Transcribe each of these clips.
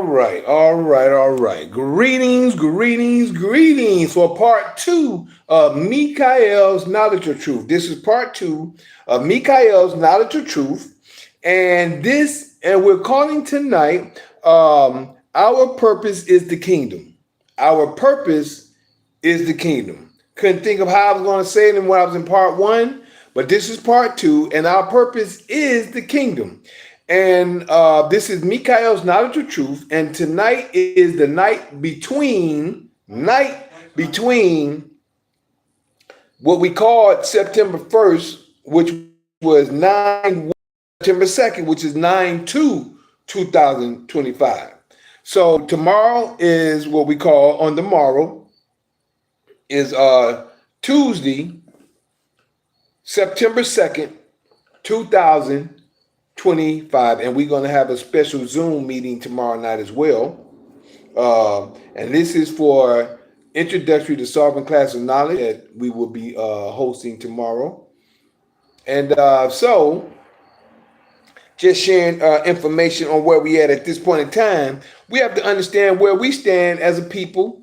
All right. Greetings for part two of Mikael's Knowledge of Truth. This is part two of Mikael's Knowledge of Truth. And we're calling tonight, Our Purpose is the Kingdom. Our purpose is the kingdom. Couldn't think of how I was going to say it when I was in part one, but this is part two, and our purpose is the kingdom. And this is Mikael's Knowledge of Truth. And tonight is the night between what we called September 1st, which was 9 September 2nd, which is 9/2/2025. So tomorrow is what we call on the morrow is Tuesday, September 2nd, 2025, and we're going to have a special Zoom meeting tomorrow night as well. And this is for Introductory to Solving Class of Knowledge that we will be hosting tomorrow. And so just sharing information on where we at this point in time. We have to understand where we stand as a people.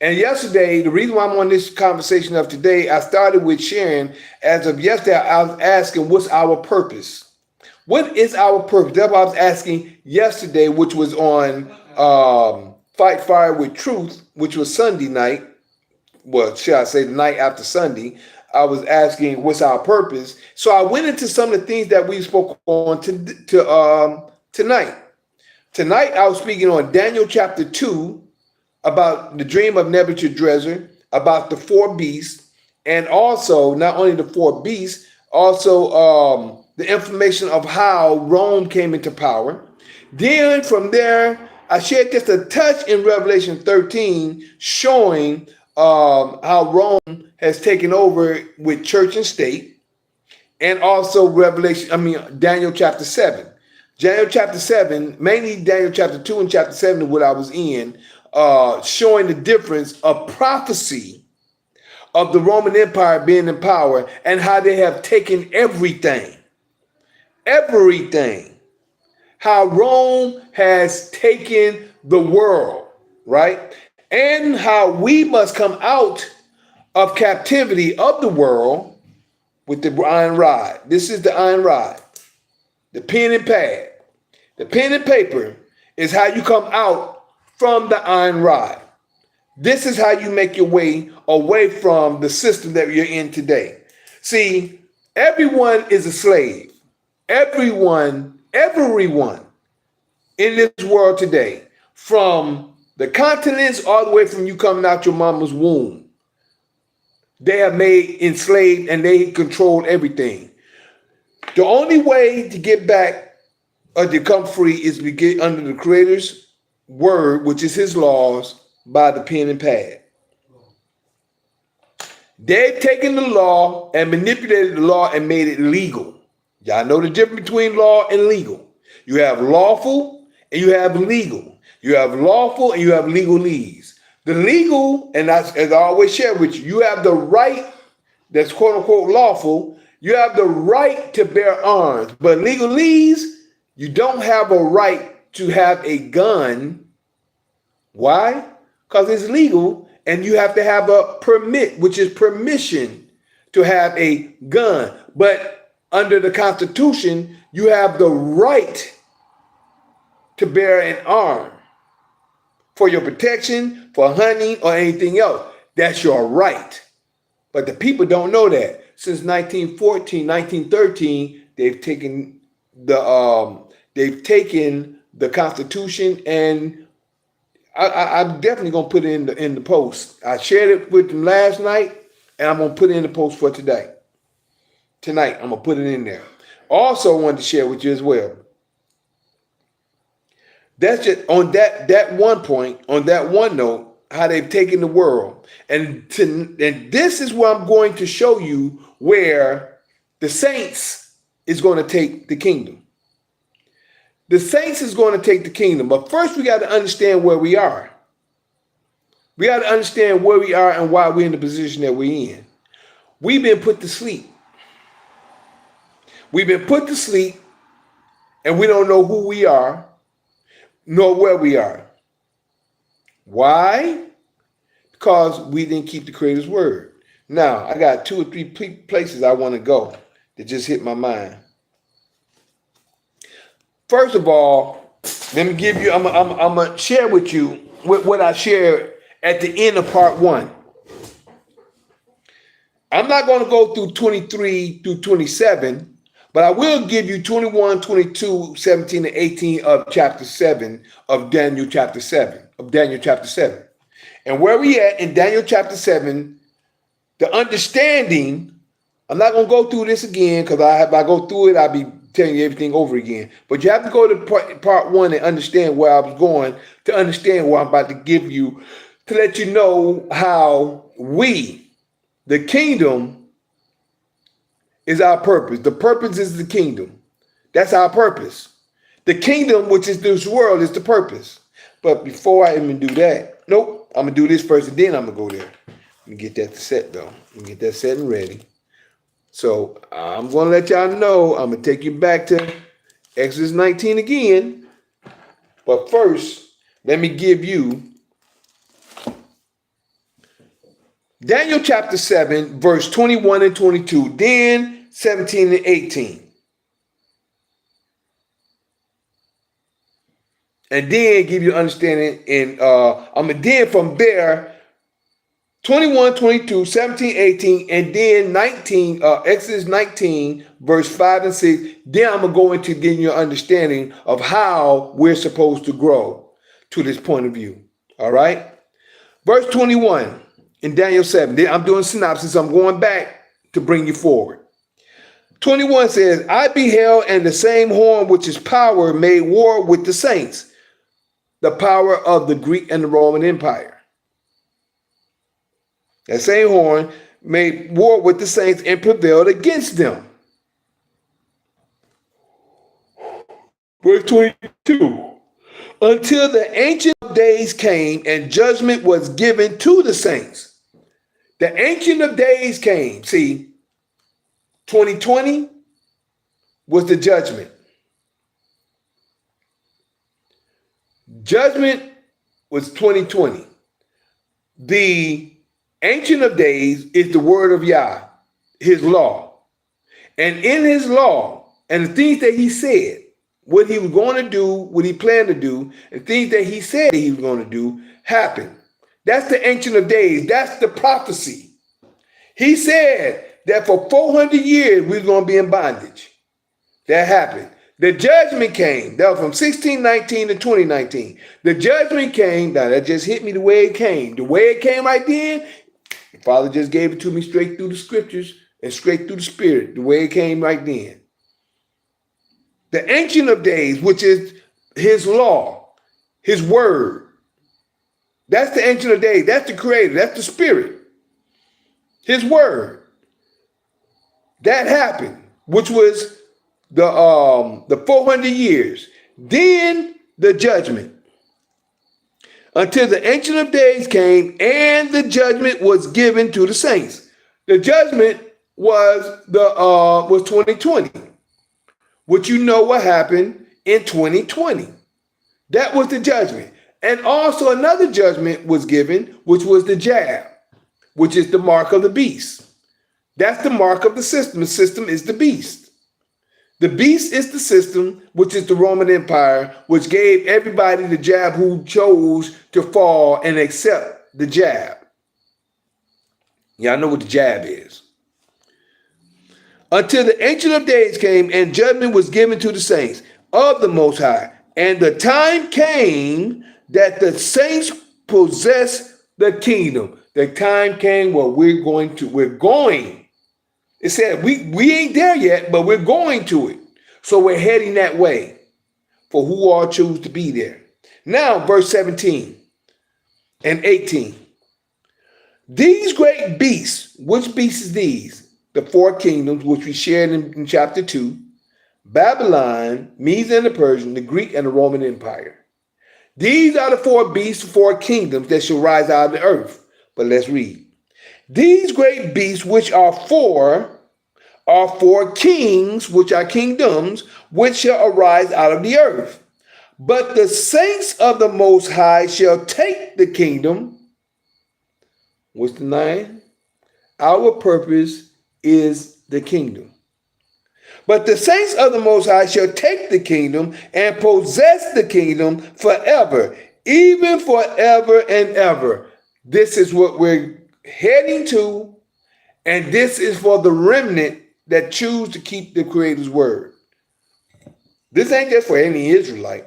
And yesterday, the reason why I'm on this conversation of today, I started with sharing, as of yesterday, I was asking, what's our purpose? What is our purpose? That's what I was asking yesterday, which was on Fight Fire with Truth, which was Sunday night. Well, should I say the night after Sunday? I was asking, what's our purpose? So I went into some of the things that we spoke on tonight. Tonight, I was speaking on Daniel chapter 2, about the dream of Nebuchadnezzar, about the four beasts, and also not only the four beasts, also the information of how Rome came into power. Then from there, I shared just a touch in Revelation 13, showing how Rome has taken over with church and state, and also Daniel chapter 7. Daniel chapter 7, mainly Daniel chapter 2 and chapter 7 is what I was in, showing the difference of prophecy of the Roman Empire being in power and how they have taken everything. How Rome has taken the world, right? And how we must come out of captivity of the world with the iron rod. This is the iron rod, the pen and pad. The pen and paper is how you come out from the iron rod. This is how you make your way away from the system that you're in today. See, everyone is a slave. Everyone in this world today, from the continents all the way from you coming out your mama's womb, they have made enslaved and they control everything. The only way to get back or to come free is to get under the Creator's word, which is his laws, by the pen and pad. They've taken the law and manipulated the law and made it legal. Y'all know the difference between law and legal. You have lawful and you have legal. You have lawful and you have legalese. The legal, and that's, as I always share with you, you have the right, that's quote unquote lawful, you have the right to bear arms. But legalese, you don't have a right to have a gun. Why? Because it's legal and you have to have a permit, which is permission to have a gun. But under the Constitution, you have the right to bear an arm for your protection, for hunting, or anything else. That's your right. But the people don't know that. Since 1914, 1913, they've taken the Constitution, and I'm definitely gonna put it in the post. I shared it with them last night, and I'm gonna put it in the post for today. Tonight, I'm gonna put it in there. Also, wanted to share with you as well. That's just on that one point, on that one note, how they've taken the world. And this is where I'm going to show you where the saints is going to take the kingdom. The saints is going to take the kingdom. But first, we got to understand where we are. We got to understand where we are and why we're in the position that we're in. We've been put to sleep. We've been put to sleep, and we don't know who we are, nor where we are. Why? Because we didn't keep the Creator's word. Now, I got 2 or 3 places I want to go that just hit my mind. First of all, let me give you, I'm going to share with you what I shared at the end of part 1. I'm not going to go through 23 through 27, but I will give you 21, 22, 17, and 18 of chapter 7 of Daniel chapter 7, And where we at in Daniel chapter 7, the understanding, I'm not going to go through this again because if I go through it, I'll be telling you everything over again. But you have to go to part 1 and understand where I was going to understand what I'm about to give you to let you know how we, the kingdom, is our purpose. The purpose is the kingdom. That's our purpose. The kingdom, which is this world, is the purpose. But before I even do that, nope, I'm going to do this first and then I'm going to go there. Let me get that set though. Let me get that set and ready. So I'm going to let y'all know, I'm going to take you back to Exodus 19 again. But first, let me give you Daniel chapter 7, verse 21 and 22, then 17 and 18. And then give you understanding, and I'm going to then from there, 21, 22, 17, 18, and then 19, Exodus 19, verse 5 and 6. Then I'm going to go into getting your understanding of how we're supposed to grow to this point of view. All right? Verse 21 in Daniel 7. Then I'm doing synopsis. I'm going back to bring you forward. 21 says, I beheld, and the same horn which is power made war with the saints, the power of the Greek and the Roman Empire. That same horn made war with the saints and prevailed against them. Verse 22. Until the Ancient of Days came and judgment was given to the saints. The Ancient of Days came. See, 2020 was the judgment. Judgment was 2020. The Ancient of Days is the word of Yah, his law. And in his law, and the things that he said, what he was going to do, what he planned to do, and things that he said he was going to do, happened. That's the Ancient of Days. That's the prophecy. He said that for 400 years we were going to be in bondage. That happened. The judgment came. That was from 1619 to 2019. The judgment came. Now, that just hit me the way it came. The way it came right then, the Father just gave it to me straight through the scriptures and straight through the Spirit. The way it came right then. The Ancient of Days, which is his law, his word. That's the Ancient of Days. That's the Creator. That's the Spirit. His word. That happened, which was the 400 years. Then the judgment. Until the Ancient of Days came and the judgment was given to the saints. The judgment was 2020. Which you know what happened in 2020. That was the judgment. And also another judgment was given, which was the jab, which is the mark of the beast. That's the mark of the system. The system is the beast. The beast is the system, which is the Roman Empire, which gave everybody the jab who chose to fall and accept the jab. Y'all know what the jab is. Until the Ancient of Days came and judgment was given to the saints of the Most High. And the time came that the saints possess the kingdom. The time came where we're going. It said we ain't there yet, but we're going to it. So we're heading that way for who all choose to be there. Now, verse 17 and 18. These great beasts, which beasts is these? The 4 kingdoms, which we shared in chapter 2, Babylon, Medes and the Persian, the Greek and the Roman Empire. These are the 4 beasts, 4 kingdoms that shall rise out of the earth. But let's read. These great beasts, which are 4 kings, which are kingdoms, which shall arise out of the earth. But the saints of the Most High shall take the kingdom. What's the 9? Our purpose is the kingdom. But the saints of the Most High shall take the kingdom and possess the kingdom forever, even forever and ever. This is what we're heading to, and this is for the remnant that choose to keep the Creator's word. This ain't just for any Israelite.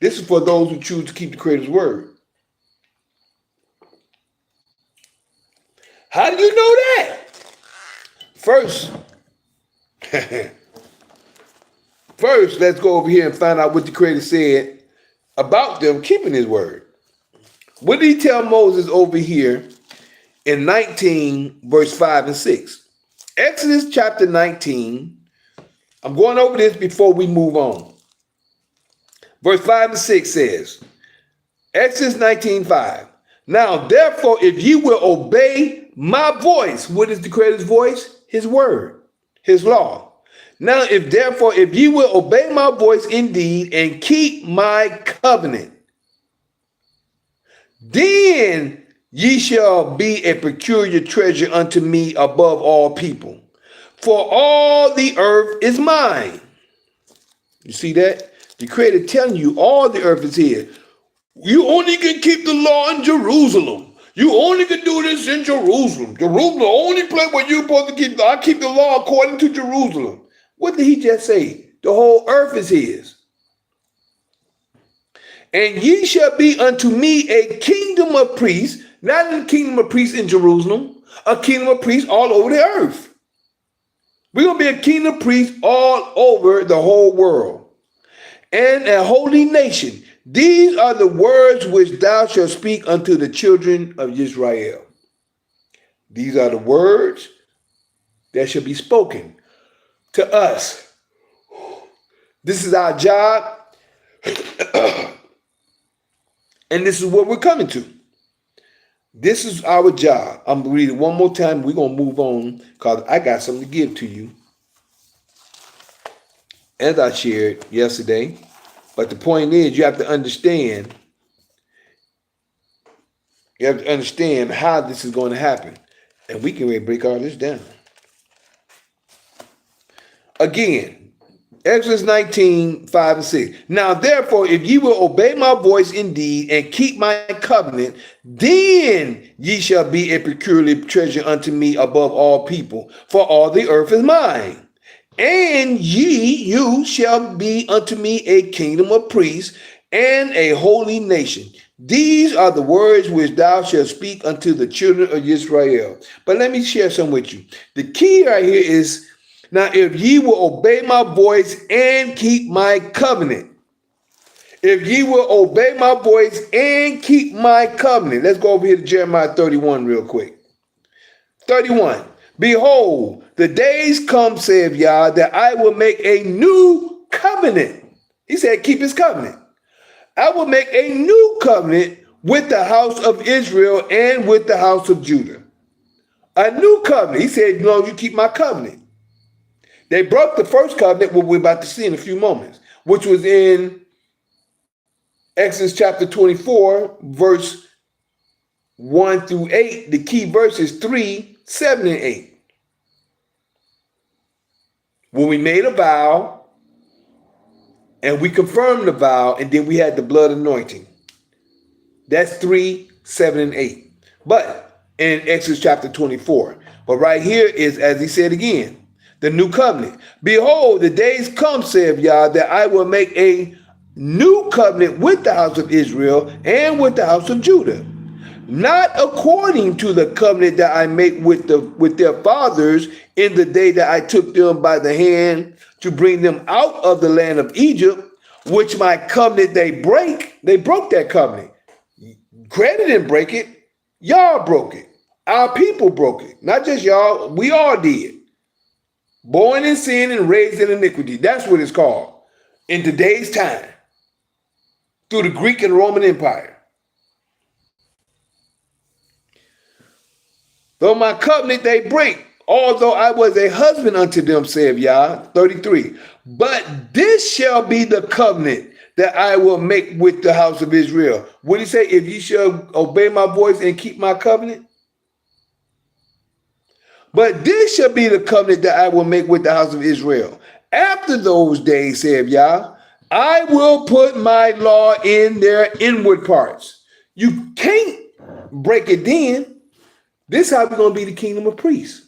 This is for those who choose to keep the Creator's word. How do you know that? First, let's go over here and find out what the Creator said about them keeping his word. What did he tell Moses over here in 19, verse 5 and 6? Exodus chapter 19. I'm going over this before we move on. Verse 5 and 6 says, Exodus 19:5. Now, therefore, if you will obey my voice, what is the Creator's voice? His word, his law. Now, if you will obey my voice indeed and keep my covenant, then ye shall be a peculiar treasure unto me above all people. For all the earth is mine. You see that? The Creator telling you all the earth is his. You only can keep the law in Jerusalem. You only can do this in Jerusalem. Jerusalem, the only place where you're supposed to keep. I keep the law according to Jerusalem. What did he just say? The whole earth is his. And ye shall be unto me a kingdom of priests, not a kingdom of priests in Jerusalem, a kingdom of priests all over the earth. We're going to be a kingdom of priests all over the whole world. And a holy nation. These are the words which thou shalt speak unto the children of Israel. These are the words that shall be spoken to us. This is our job. And this is what we're coming to. This is our job. I'm going to read it one more time. We're going to move on because I got something to give to you. As I shared yesterday. But the point is, you have to understand. You have to understand how this is going to happen. And we can really break all this down. Again, Exodus 19, 5 and 6. Now, therefore, if ye will obey my voice indeed and keep my covenant, then ye shall be a peculiar treasure unto me above all people, for all the earth is mine. And you shall be unto me a kingdom of priests and a holy nation. These are the words which thou shalt speak unto the children of Israel. But let me share some with you. The key right here is, now if ye will obey my voice and keep my covenant. If ye will obey my voice and keep my covenant. Let's go over here to Jeremiah 31 real quick. 31. Behold, the days come, saith Yah, that I will make a new covenant. He said, keep his covenant. I will make a new covenant with the house of Israel and with the house of Judah. A new covenant. He said, no, you keep my covenant. They broke the first covenant, what we're about to see in a few moments, which was in Exodus chapter 24, verse 1 through 8. The key verses 3, 7, and 8. When we made a vow, and we confirmed the vow, and then we had the blood anointing. That's 3, 7, and 8. But in Exodus chapter 24. But right here is, as he said again, the new covenant. Behold, the days come, saith Yah, that I will make a new covenant with the house of Israel and with the house of Judah. Not according to the covenant that I make with their fathers in the day that I took them by the hand to bring them out of the land of Egypt, which my covenant they break. They broke that covenant. Credit didn't break it. Y'all broke it. Our people broke it. Not just y'all. We all did. Born in sin and raised in iniquity. That's what it's called in today's time through the Greek and Roman Empire. Though my covenant they break, although I was a husband unto them, saith Yah, 33. But this shall be the covenant that I will make with the house of Israel. What did he say? If ye shall obey my voice and keep my covenant. But this shall be the covenant that I will make with the house of Israel. After those days, saith Yah, I will put my law in their inward parts. You can't break it then. This is how we're going to be the kingdom of priests.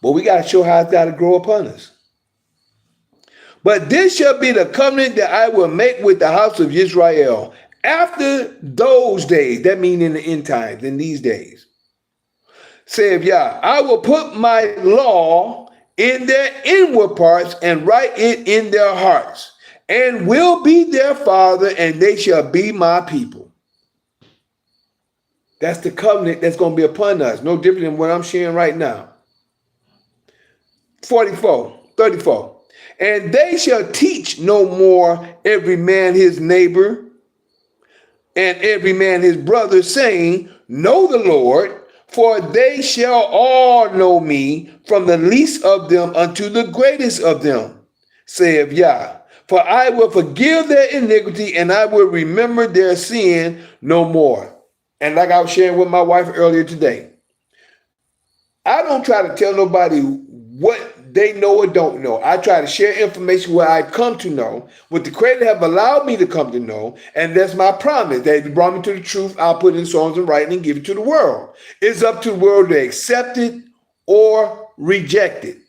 But we got to show how it's got to grow upon us. But this shall be the covenant that I will make with the house of Israel. After those days, that means in the end times, in these days, saith Yah, I will put my law in their inward parts and write it in their hearts, and will be their father, and they shall be my people. That's the covenant that's going to be upon us. No different than what I'm sharing right now. 34. And they shall teach no more every man his neighbor and every man his brother, saying, know the Lord, for they shall all know me, from the least of them unto the greatest of them, saith Yah. For I will forgive their iniquity, and I will remember their sin no more. And like I was sharing with my wife earlier today, I don't try to tell nobody what they know or don't know. I try to share information where I've come to know, what the Creator have allowed me to come to know, and that's my promise. That if He brought me to the truth, I'll put it in songs and writing and give it to the world. It's up to the world to accept it or reject it.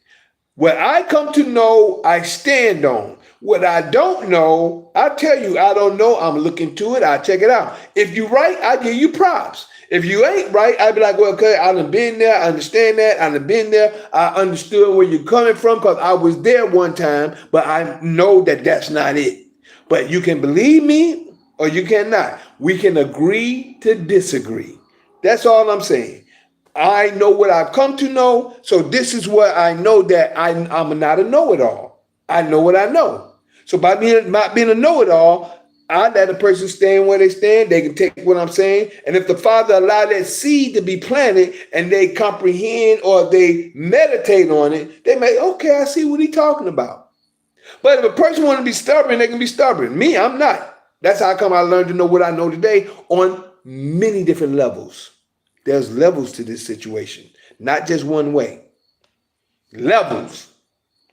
What I come to know, I stand on. What I don't know, I tell you, I don't know. I'm looking into it. I check it out. If you're right, I give you props. If you ain't right, I'd be like, well, okay, I done been there. I understand that. I done been there. I understood where you're coming from because I was there one time, but I know that that's not it. But you can believe me or you cannot. We can agree to disagree. That's all I'm saying. I know what I've come to know, so this is what I know, that I'm not a know-it-all. I know what I know. So by not being a know-it-all, I let a person stand where they stand. They can take what I'm saying. And if the Father allowed that seed to be planted and they comprehend or they meditate on it, they may, okay, I see what he's talking about. But if a person want to be stubborn, they can be stubborn. Me, I'm not. That's how come I learned to know what I know today on many different levels. There's levels to this situation, not just one way. Levels.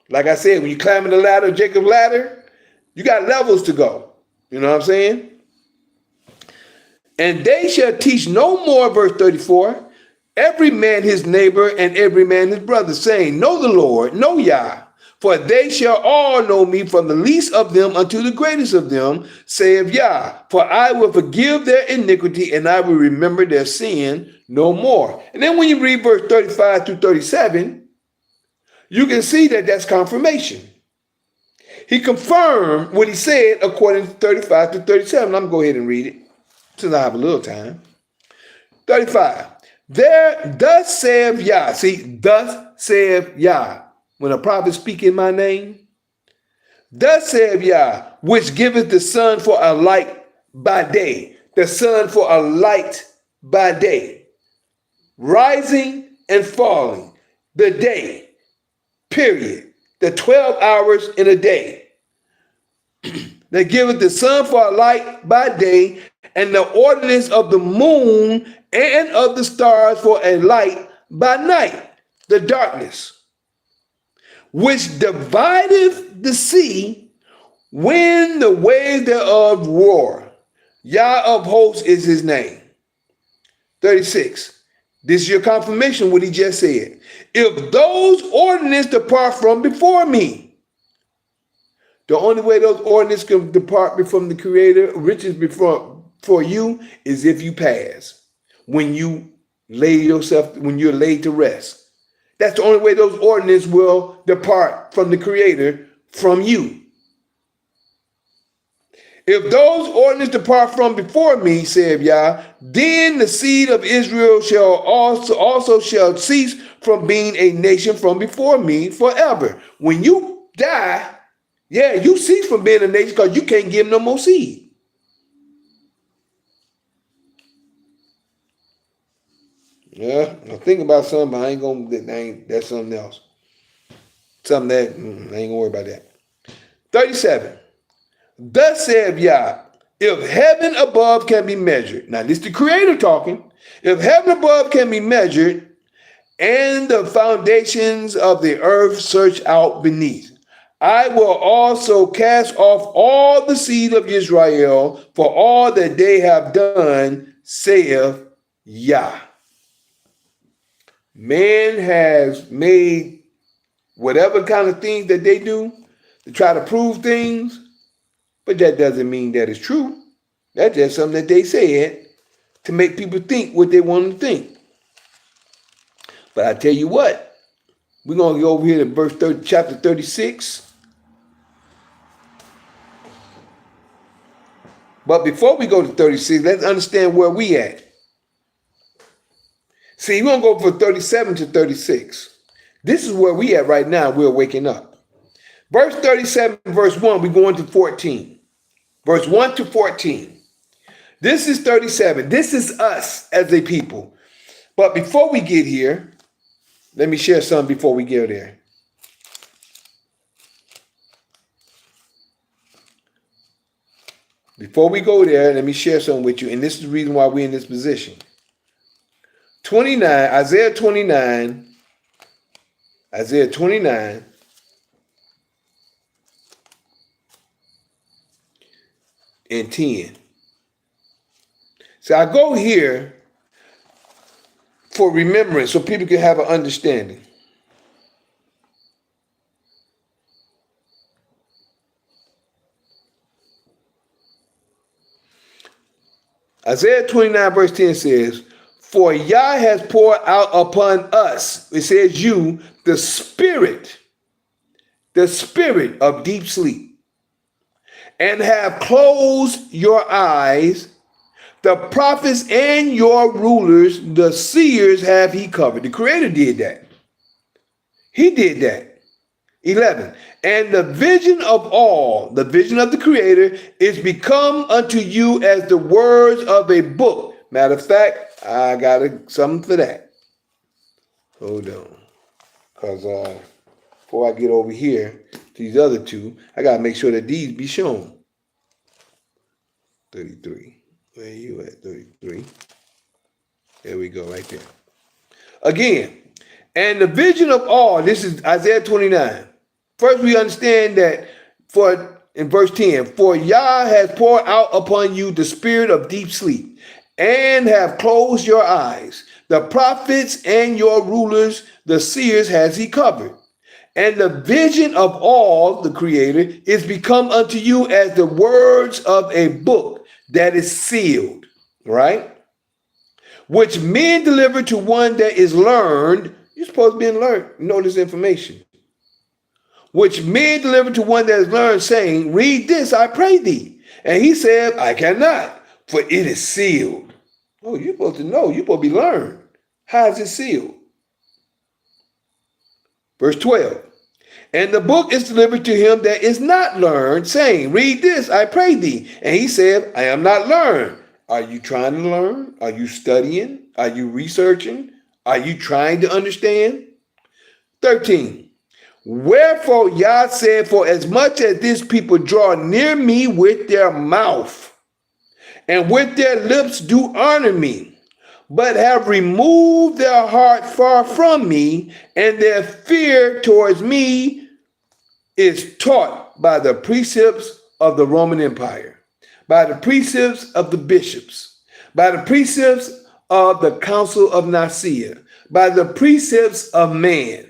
Like I said, when you climb the ladder, Jacob's ladder, you got levels to go. You know what I'm saying? And they shall teach no more, verse 34, every man his neighbor and every man his brother, saying, know the Lord, know Yah, for they shall all know me, from the least of them unto the greatest of them, saith Yah. For I will forgive their iniquity, and I will remember their sin no more. And then when you read verse 35 through 37, you can see that that's confirmation. He confirmed what he said according to 35 to 37. I'm going to go ahead and read it since I have a little time. 35. There, thus saith Yah. See, thus saith Yah. When a prophet speak in my name, thus saith Yah, which giveth the sun for a light by day, the sun for a light by day, rising and falling, the day, period. The 12 hours in a day. That giveth the sun for a light by day, and the ordinance of the moon and of the stars for a light by night, the darkness, which divideth the sea when the waves thereof roar. Yah of hosts is his name. 36. This is your confirmation, what he just said. If those ordinances depart from before me, the only way those ordinances can depart from the Creator, riches before you, is if you pass. When you lay yourself, when you're laid to rest. That's the only way those ordinances will depart from the Creator, from you. If those ordinances depart from before me, saith Yah, then the seed of Israel shall also shall cease from being a nation from before me forever. When you die, yeah, you cease from being a nation because you can't give them no more seed. Yeah, I'm thinking about something, but I ain't gonna, that's something else. Something that, I ain't gonna worry about that. 37. Thus saith Yah, if heaven above can be measured, now this is the Creator talking, if heaven above can be measured, and the foundations of the earth search out beneath, I will also cast off all the seed of Israel for all that they have done, saith Yah. Man has made whatever kind of things that they do to try to prove things, but that doesn't mean that it's true. That's just something that they said to make people think what they want to think. But I tell you what, we're going to go over here to chapter 36. But before we go to 36, let's understand where we at. See, we're going to go from 37 to 36. This is where we at right now. We're waking up. Verse 37, verse 1, we go into 14. Verse 1 to 14. This is 37. This is us as a people. But before we get here, let me share something before we get there. Before we go there, let me share something with you. And this is the reason why we're in this position. 29, Isaiah 29 and 10. So I go here for remembrance so people can have an understanding. Isaiah 29 verse 10 says, for Yah has poured out upon us, it says you, the spirit of deep sleep, and have closed your eyes. The prophets and your rulers, the seers, have he covered. The Creator did that. He did that. 11. And the vision of all, the vision of the Creator, is become unto you as the words of a book. Matter of fact, I got something for that. Hold on. Because before I get over here to these other two, I got to make sure that these be shown. 33. Where you at? 33. There we go, right there. Again, and the vision of all, this is Isaiah 29. First, we understand that in verse 10, for Yah has poured out upon you the spirit of deep sleep, and have closed your eyes. The prophets and your rulers, the seers, has he covered. And the vision of all, the Creator, is become unto you as the words of a book that is sealed, right? Which men deliver to one that is learned. You're supposed to be learned. Know this information. Which men deliver to one that is learned, saying, read this, I pray thee. And he said, I cannot, for it is sealed. Oh, you're supposed to know. You're supposed to be learned. How is it sealed? Verse 12. And the book is delivered to him that is not learned, saying, read this, I pray thee. And he said, I am not learned. Are you trying to learn? Are you studying? Are you researching? Are you trying to understand? 13. Wherefore Yah said, for as much as this people draw near me with their mouth, and with their lips do honor me, but have removed their heart far from me, and their fear towards me is taught by the precepts of the Roman Empire, by the precepts of the bishops, by the precepts of the Council of Nicaea, by the precepts of man.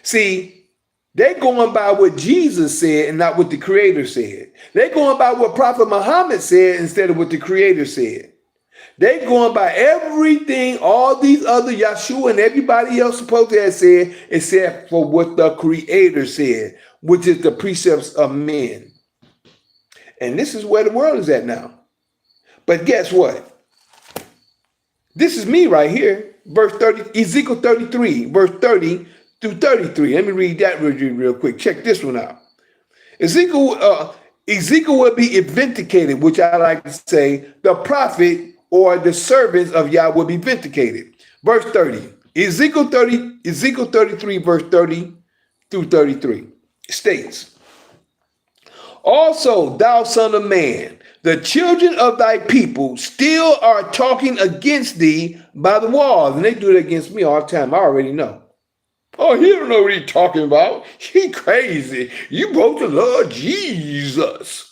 See, they're going by what Jesus said and not what the Creator said. They're going by what Prophet Muhammad said instead of what the Creator said. They're going by everything all these other Yahshua and everybody else supposed to have said, except for what the Creator said, which is the precepts of men. And this is where the world is at now. But guess what? This is me right here. Verse 30, Ezekiel 33, verse 30 through 33. Let me read that real quick. Check this one out. Ezekiel will be vindicated, which I like to say, the prophet or the servants of Yah will be vindicated. Verse 30. Ezekiel 33, verse 30 through 33 states, Also, thou son of man, the children of thy people still are talking against thee by the walls. And they do it against me all the time. I already know. Oh, he don't know what he's talking about. He crazy. You broke the Lord Jesus.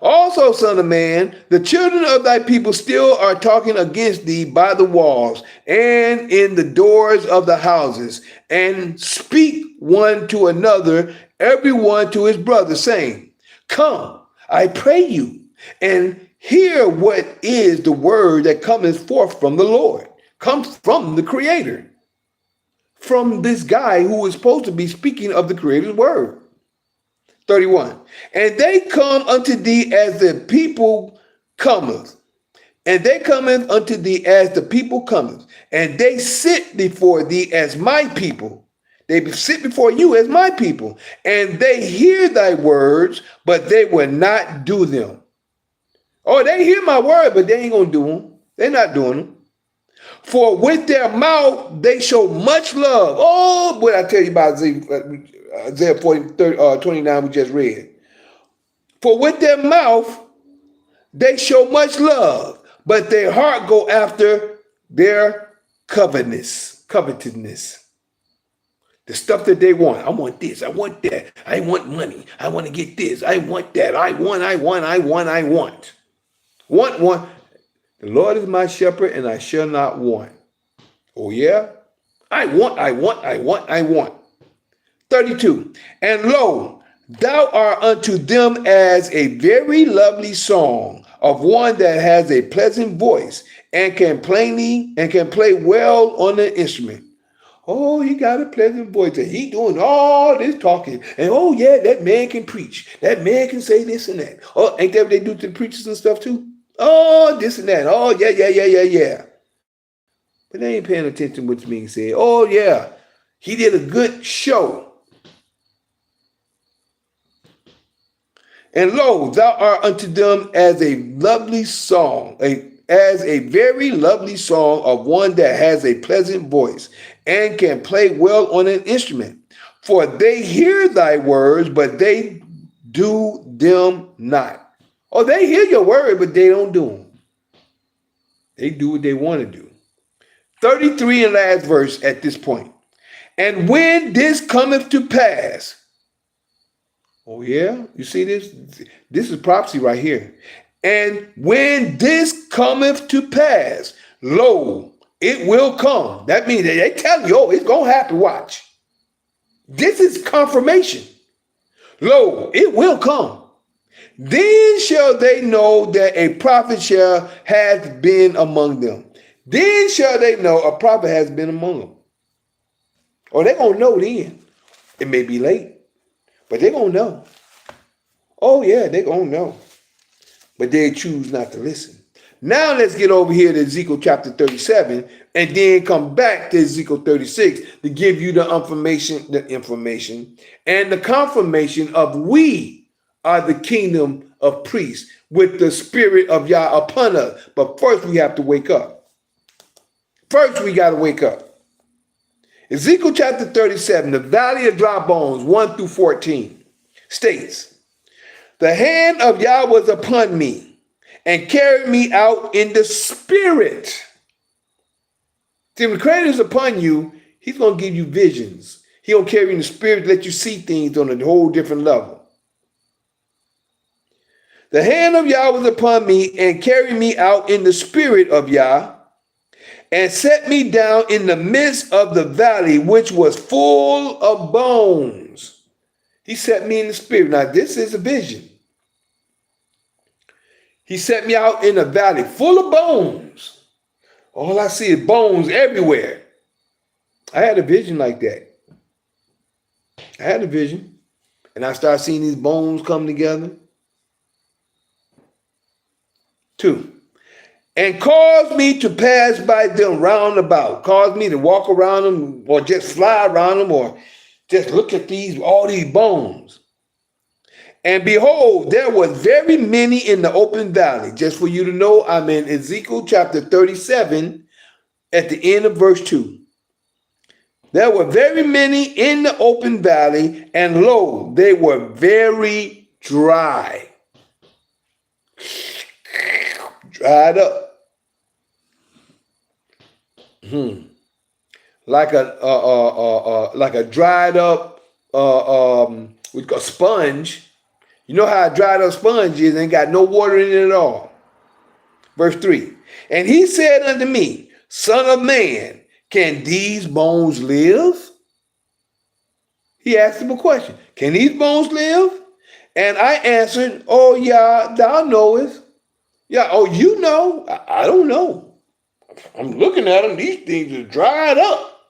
Also, son of man, the children of thy people still are talking against thee by the walls and in the doors of the houses, and speak one to another, every one to his brother, saying, Come, I pray you, and hear what is the word that cometh forth from the Lord, comes from the Creator, from this guy who is supposed to be speaking of the Creator's word. 31. And they come unto thee as the people cometh. And they cometh unto thee as the people cometh. And they sit before thee as my people. They sit before you as my people. And they hear thy words, but they will not do them. Oh, they hear my word, but they ain't going to do them. They're not doing them. For with their mouth they show much love. Oh, what I tell you about Isaiah 29 we just read. For with their mouth they show much love, but their heart go after their covetousness. The stuff that they want. I want this. I want that. I want money. I want to get this. I want that. I want. Want. The Lord is my shepherd, and I shall not want. Oh, yeah? I want. 32. And lo, thou art unto them as a very lovely song of one that has a pleasant voice and can play well on an instrument. Oh, he got a pleasant voice, and he doing all this talking. And oh, yeah, that man can preach. That man can say this and that. Oh, ain't that what they do to the preachers and stuff too? Oh, this and that. Oh, yeah. But they ain't paying attention to what's being said. Oh, yeah, he did a good show. And lo, thou art unto them as a lovely song, as a very lovely song of one that has a pleasant voice and can play well on an instrument. For they hear thy words, but they do them not. Oh, they hear your word, but they don't do them. They do what they want to do. 33 and last verse at this point. And when this cometh to pass, oh yeah, you see this? This is prophecy right here. And when this cometh to pass, lo, it will come. That means they tell you, oh, it's going to happen. Watch. This is confirmation. Lo, it will come. Then shall they know that a prophet shall have been among them. Then shall they know a prophet has been among them. Or they're going to know then. It may be late, but they're going to know. Oh, yeah, they're going to know. But they choose not to listen. Now let's get over here to Ezekiel chapter 37 and then come back to Ezekiel 36 to give you the information and the confirmation of we are the kingdom of priests with the spirit of Yah upon us. But first we have to wake up. First we got to wake up. Ezekiel chapter 37, the valley of dry bones, 1 through 14, states, the hand of Yah was upon me and carried me out in the spirit. See, when the Creator is upon you, he's going to give you visions. He'll carry you in the spirit to let you see things on a whole different level. The hand of Yah was upon me and carried me out in the spirit of Yah and set me down in the midst of the valley, which was full of bones. He set me in the spirit. Now, this is a vision. He set me out in a valley full of bones. All I see is bones everywhere. I had a vision like that. I had a vision. And I started seeing these bones come together. 2. And caused me to pass by them round about. Caused me to walk around them or just fly around them or just look at all these bones. And behold, there was very many in the open valley. Just for you to know, I'm in Ezekiel chapter 37 at the end of verse 2. There were very many in the open valley, and lo, they were very dry. Dried up. Like a dried up we call sponge. You know how a dried up sponge is, ain't got no water in it at all. Verse 3. And he said unto me, Son of man, can these bones live? He asked him a question. Can these bones live? And I answered, Oh, yeah, thou knowest. Yeah, oh, you know. I don't know. I'm looking at them. These things are dried up.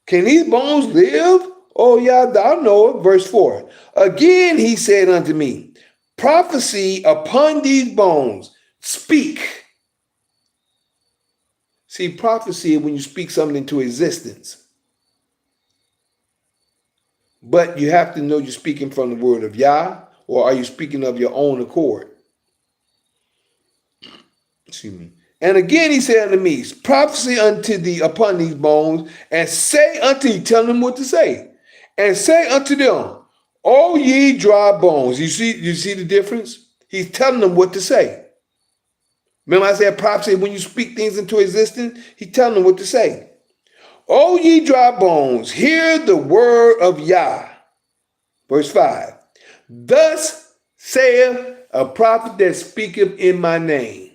Can these bones live? Oh, yeah, thou knowest. Verse 4. Again he said unto me, Prophecy upon these bones. Speak. See, prophecy is when you speak something into existence. But you have to know you're speaking from the word of Yah, or are you speaking of your own accord? Excuse me. And again he said unto me, Prophecy unto thee upon these bones, and say unto thee, tell them what to say, and say unto them, O ye dry bones. You see the difference? He's telling them what to say. Remember I said prophecy, when you speak things into existence, he's telling them what to say. O ye dry bones, hear the word of Yah. Verse 5. Thus saith a prophet that speaketh in my name.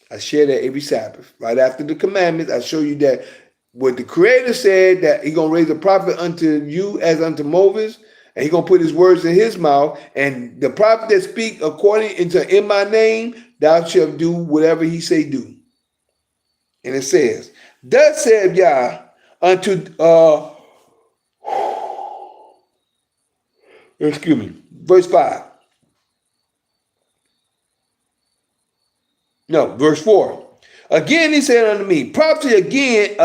I share that every Sabbath. Right after the commandments, I show you that what the Creator said, that he's going to raise a prophet unto you as unto Moses, and he's going to put his words in his mouth, and the prophet that speak according into in my name, thou shalt do whatever he say do. And it says, Thus saith Yah unto, excuse me, verse 5. No, verse 4. Again he said unto me, Prophecy again,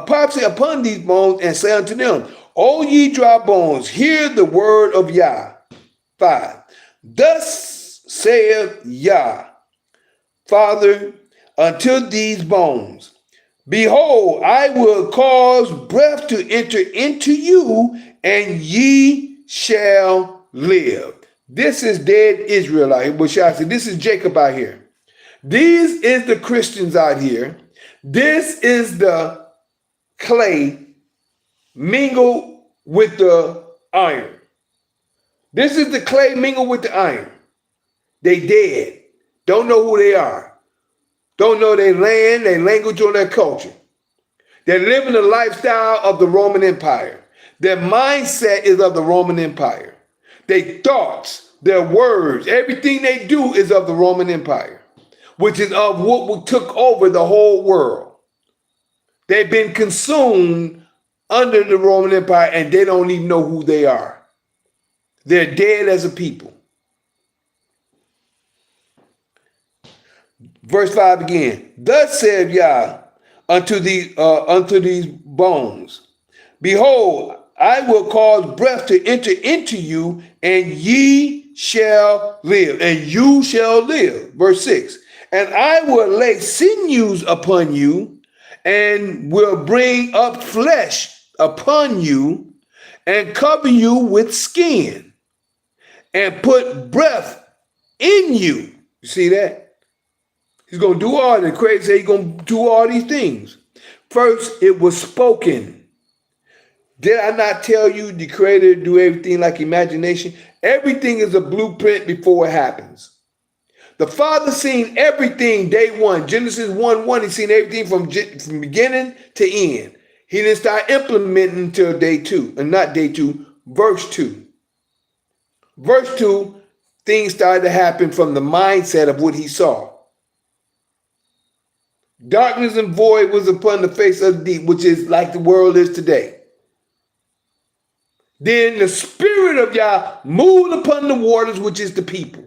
prophecy upon these bones, and say unto them, O ye dry bones, hear the word of Yah. 5. Thus saith Yah, Father, unto these bones, Behold, I will cause breath to enter into you, and ye shall live. This is dead Israel out here. But shall I say, this is Jacob out here. These is the Christians out here. This is the clay mingled with the iron. This is the clay mingled with the iron. They dead. Don't know who they are. Don't know their land, their language, or their culture. They're living the lifestyle of the Roman Empire. Their mindset is of the Roman Empire. Their thoughts, their words, everything they do is of the Roman Empire, which is of what took over the whole world. They've been consumed under the Roman Empire, and they don't even know who they are. They're dead as a people. Verse 5 again. Thus said Yah unto these bones, Behold, I will cause breath to enter into you, and ye shall live, and you shall live. Verse 6. And I will lay sinews upon you, and will bring up flesh upon you, and cover you with skin, and put breath in you. You see that? He's going to do all the crazy. He's going to do all these things. First, it was spoken. Did I not tell you the Creator do everything like imagination? Everything is a blueprint before it happens. The Father seen everything day one. Genesis 1:1, he seen everything from beginning to end. He didn't start implementing until day 2, and not day 2, verse 2. Verse 2, things started to happen from the mindset of what he saw. Darkness and void was upon the face of the deep, which is like the world is today. Then the Spirit of Yah moved upon the waters, which is the people.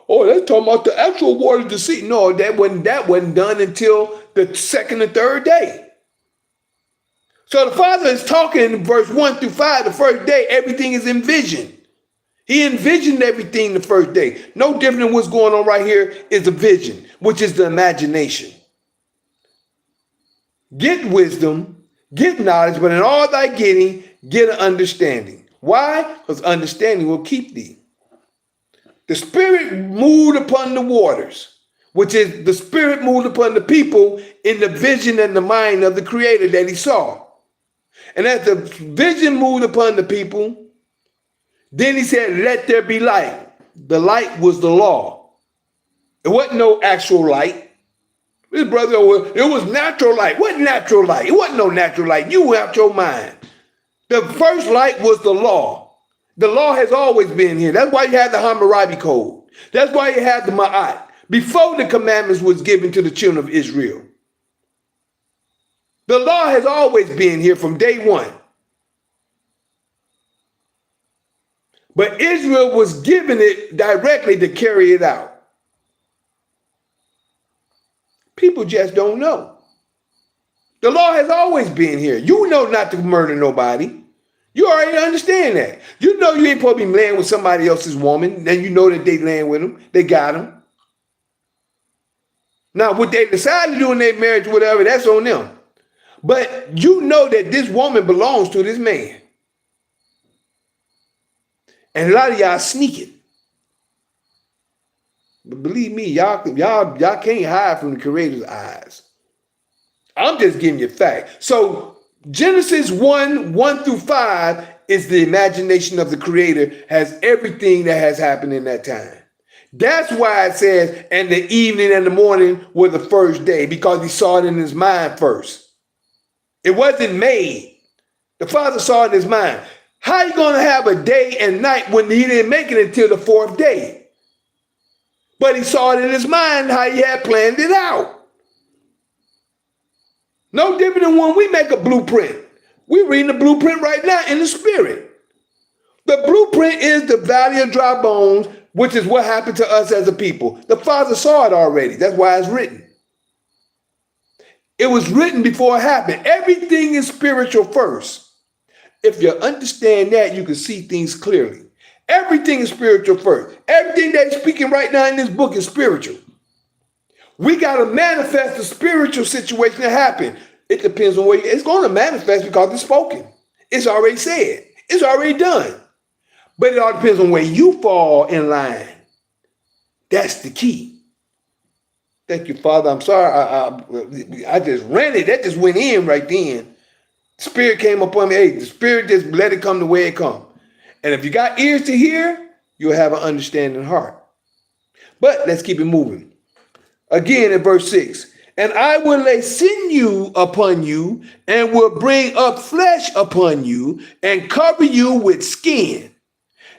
Oh, they're talking about the actual waters of the sea. No, that wasn't done until the second and third day. So the Father is talking in verse 1 through 5, the first day, everything is envisioned. He envisioned everything the first day. No different than what's going on right here is a vision, which is the imagination. get wisdom, get knowledge, but in all thy getting, get an understanding. Why? Because understanding will keep thee. The Spirit moved upon the waters, which is the Spirit moved upon the people in the vision and the mind of the Creator that he saw. And as the vision moved upon the people, then he said, let there be light. The light was the law. It wasn't no actual light. This brother, it was natural light. What natural light? It wasn't no natural light. You went out your mind. The first light was the law. The law has always been here. That's why you had the Hammurabi Code. That's why you had the Ma'at. Before the commandments was given to the children of Israel. The law has always been here from day one. But Israel was given it directly to carry it out. People just don't know. The law has always been here. You know not to murder nobody. You already understand that. You know you ain't supposed to be laying with somebody else's woman. Then you know that they laying with them. They got them. Now, what they decide to do in their marriage, whatever, that's on them. But you know that this woman belongs to this man. And a lot of y'all sneak it. But believe me, y'all can't hide from the Creator's eyes. I'm just giving you fact. So Genesis 1:1-5 is the imagination of the Creator, has everything that has happened in that time. That's why it says, and the evening and the morning were the first day, because he saw it in his mind first. It wasn't made. The Father saw it in his mind. How you going to have a day and night when he didn't make it until the fourth day? But he saw it in his mind how he had planned it out. No different than when we make a blueprint. We're reading the blueprint right now in the spirit. The blueprint is the valley of dry bones, which is what happened to us as a people. The Father saw it already. That's why it's written. It was written before it happened. Everything is spiritual first. If you understand that, you can see things clearly. Everything is spiritual first. Everything that's speaking right now in this book is spiritual. We got to manifest the spiritual situation that happened. It depends on where it's going to manifest because it's spoken. It's already said. It's already done. But it all depends on where you fall in line. That's the key. Thank you, Father. I'm sorry. I just ran it. That just went in right then. Spirit came upon me. Hey, the Spirit just let it come the way it come. And if you got ears to hear, you'll have an understanding heart. But let's keep it moving. Again in verse 6. And I will lay sinew upon you, and will bring up flesh upon you, and cover you with skin,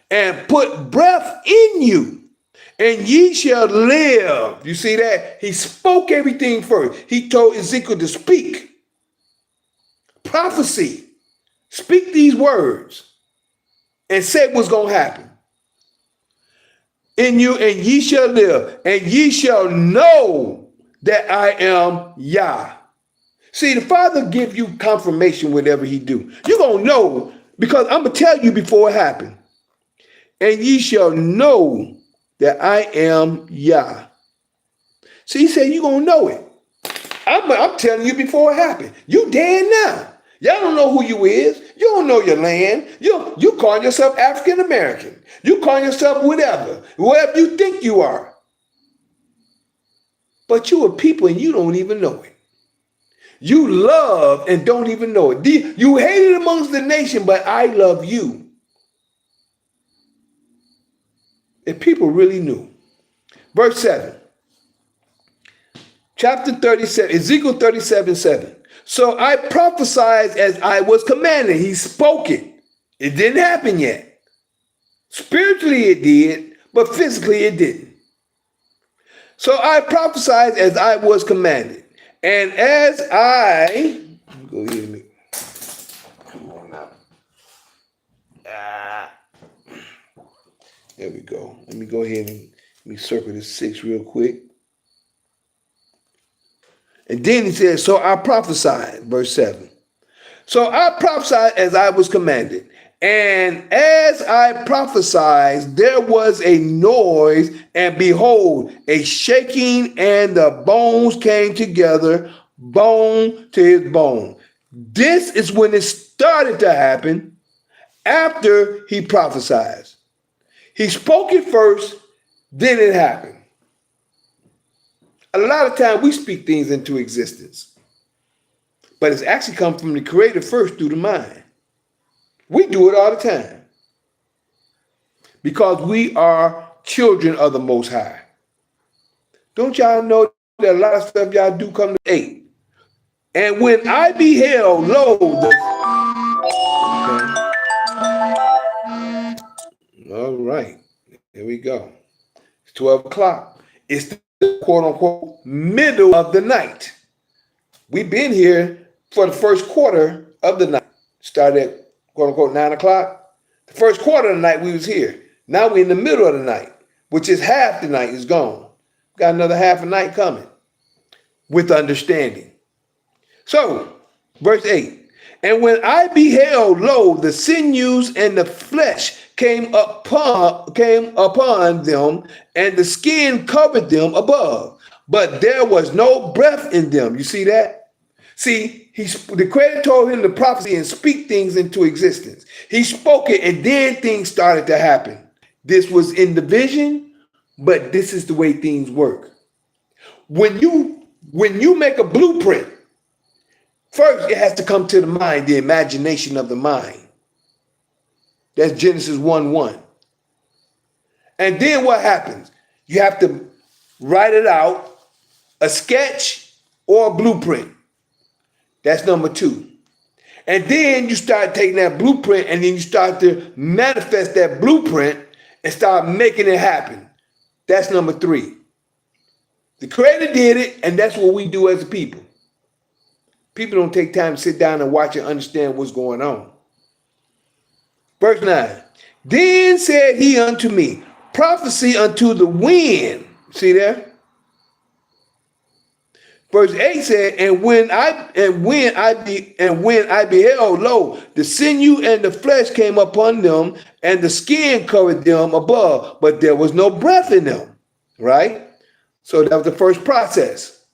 and put breath in you, and ye shall live. You see that? He spoke everything first. He told Ezekiel to speak. Prophecy. Speak these words. And say what's going to happen. In you, and ye shall live, and ye shall know that I am Yah. See, the Father give you confirmation whatever he do. You're going to know, because I'm going to tell you before it happened. And ye shall know that I am Yah. See, he said you're going to know it. I'm telling you before it happened. You dead now. Y'all don't know who you is. You don't know your land. You call yourself African American. You call yourself whatever you think you are. But you are people and you don't even know it. You love and don't even know it. You hate it amongst the nation, but I love you. If people really knew. Verse 7. Chapter 37, Ezekiel 37:7. So I prophesied as I was commanded. He spoke it. It didn't happen yet. Spiritually it did, but physically it didn't. So I prophesied as I was commanded. And as I... Go ahead and come on now. There we go. Let me go ahead and let me circle this 6 real quick. And then he says, so I prophesied, verse 7. So I prophesied as I was commanded. And as I prophesied, there was a noise, and behold, a shaking, and the bones came together, bone to his bone. This is when it started to happen after he prophesied. He spoke it first, then it happened. A lot of time we speak things into existence, but it's actually come from the Creator first through the mind. We do it all the time because we are children of the Most High. Don't y'all know that a lot of stuff y'all do come to 8? And when I beheld, lo, okay. All right, here we go. It's 12 o'clock. It's the quote unquote middle of the night. We've been here for the first quarter of the night. Started at quote unquote 9 o'clock. The first quarter of the night we was here. Now we're in the middle of the night, which is half the night is gone. Got another half a night coming with understanding. So, verse 8. And when I beheld, lo, the sinews and the flesh came upon them, and the skin covered them above, but there was no breath in them. You see that? See, the Creator told him to prophecy and speak things into existence. He spoke it, and then things started to happen. This was in the vision, but this is the way things work. When you make a blueprint, first it has to come to the mind, the imagination of the mind. That's Genesis 1:1. And then what happens? You have to write it out, a sketch or a blueprint. That's number 2. And then you start taking that blueprint and then you start to manifest that blueprint and start making it happen. That's number 3. The Creator did it, and that's what we do as a people. People don't take time to sit down and watch and understand what's going on. Verse 9. Then said he unto me, prophecy unto the wind. See there? Verse 8 said, and when I beheld, lo, the sinew and the flesh came upon them, and the skin covered them above, but there was no breath in them. Right? So that was the first process.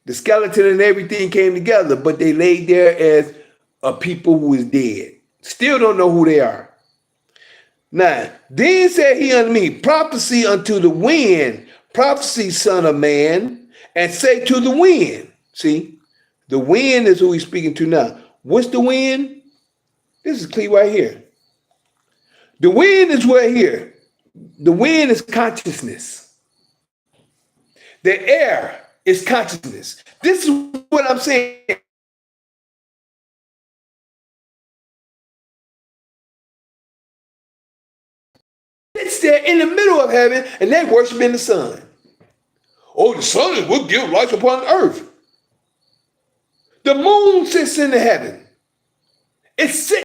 The skeleton and everything came together, but they laid there as a people who is dead. Still don't know who they are. 9. Then said he unto me, prophecy unto the wind, prophecy, son of man, and say to the wind. See, the wind is who he's speaking to now. What's the wind? This is clear right here. The wind is right here. The wind is consciousness. The air is consciousness. This is what I'm saying. It's there in the middle of heaven, and they worshiping the sun. Oh, the sun is what gives life upon the earth. The moon sits in the heaven. It sits